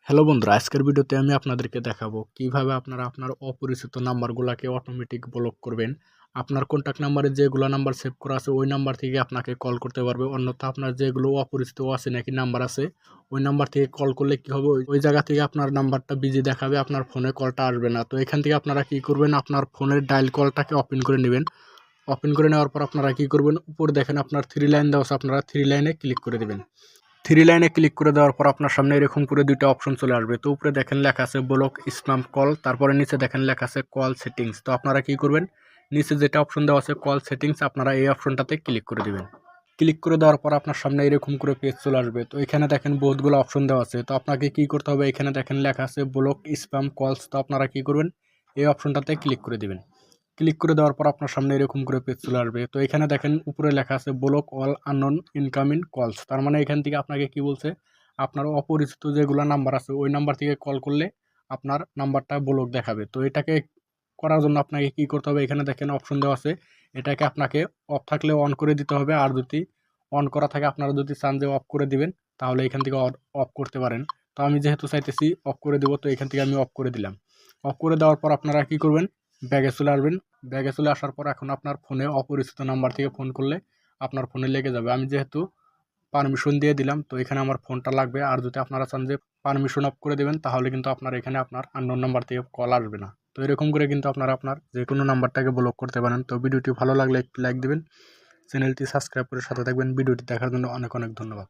Hello বন্ধুরা, আজকের ভিডিওতে আমি আপনাদেরকে দেখাবো কিভাবে আপনারা আপনার অপরিচিত নাম্বারগুলোকে অটোমেটিক ব্লক করবেন। আপনার কন্ট্যাক্ট নাম্বারে যেগুলো নাম্বার সেভ করা আছে ওই নাম্বার থেকে আপনাকে কল করতে পারবে, অন্যথা আপনার যেগুলো অপরিচিত আছে নাকি নাম্বার আছে ওই নাম্বার থেকে কল করলে কি হবে, ওই জায়গা থেকে আপনার নাম্বারটা বিজি দেখাবে, আপনার ফোনে কলটা আসবে না। তো এখান থেকে আপনারা কি করবেন, আপনার ফোনের ডায়াল কলটাকে ওপেন করে নেবেন। ওপেন করে নেওয়ার পর আপনারা কি করবেন, উপরে দেখেন আপনার 3 লাইন দেওয়া আছে, আপনারা 3 লাইনে ক্লিক করে দেবেন। 3 লাইনে ক্লিক করে দেওয়ার পর আপনার সামনে এরকম করে দুইটা অপশন চলে আসবে। তো উপরে দেখেন লেখা আছে ব্লক স্প্যাম কল, তারপরে নিচে দেখেন লেখা আছে কল সেটিংস। তো আপনারা কি করবেন, নিচে যেটা অপশন দেওয়া আছে কল সেটিংস, আপনারা এই অপশনটাতে ক্লিক করে দিবেন। ক্লিক করে দেওয়ার পর আপনার সামনে এরকম করে পেজ চলে আসবে। তো এখানে দেখেন বহুতগুলো অপশন দেওয়া আছে। তো আপনাকে কি করতে হবে, এখানে দেখেন লেখা আছে ব্লক স্প্যাম কলস। তো আপনারা কি করবেন, এই অপশনটাতে ক্লিক করে দিবেন। ক্লিক করে দেওয়ার পর আপনার সামনে এরকম করে পেজ চলে আসবে। তো এখানে দেখেন উপরে লেখা আছে ব্লক অল আননোন ইনকামিং কলস। তার মানে এখান থেকে আপনাকে কি বলছে, আপনার অপরিচিত যেগুলো নাম্বার আছে ওই নাম্বার থেকে কল করলে আপনার নাম্বারটা ব্লক দেখাবে। তো এটাকে করার জন্য আপনাকে কি করতে হবে, এখানে দেখেন অপশন দেওয়া আছে, এটাকে আপনাকে অফ থাকলে অন করে দিতে হবে। আর যদি অন করা থাকে, আপনারা যদি চান যে অফ করে দিবেন তাহলে এখান থেকে অফ করতে পারেন। তো আমি যেহেতু চাইতেছি অফ করে দেবো, তো এখান থেকে আমি অফ করে দিলাম। অফ করে দেওয়ার পর আপনারা কি করবেন, ব্যাগে চলে আসবেন। ব্যাগে চলে আসার পর এখন আপনার ফোনে অপরিচিত নাম্বার থেকে ফোন করলে আপনার ফোনে লেগে যাবে। আমি যেহেতু পারমিশন দিয়ে দিলাম, তো এখানে আমার ফোনটা লাগবে। আর যদি আপনারা চান যে পারমিশন অফ করে দেবেন তাহলে কিন্তু আপনার এখানে আপনার আননোন নাম্বার থেকে কল আসবে না। তো এরকম করে কিন্তু আপনারা আপনার যে কোনো নাম্বারটাকে ব্লক করতে পারেন। তো ভিডিওটি ভালো লাগলে একটি লাইক দিবেন, চ্যানেলটি সাবস্ক্রাইব করে সাথে থাকবেন। ভিডিওটি দেখার জন্য অনেক অনেক ধন্যবাদ।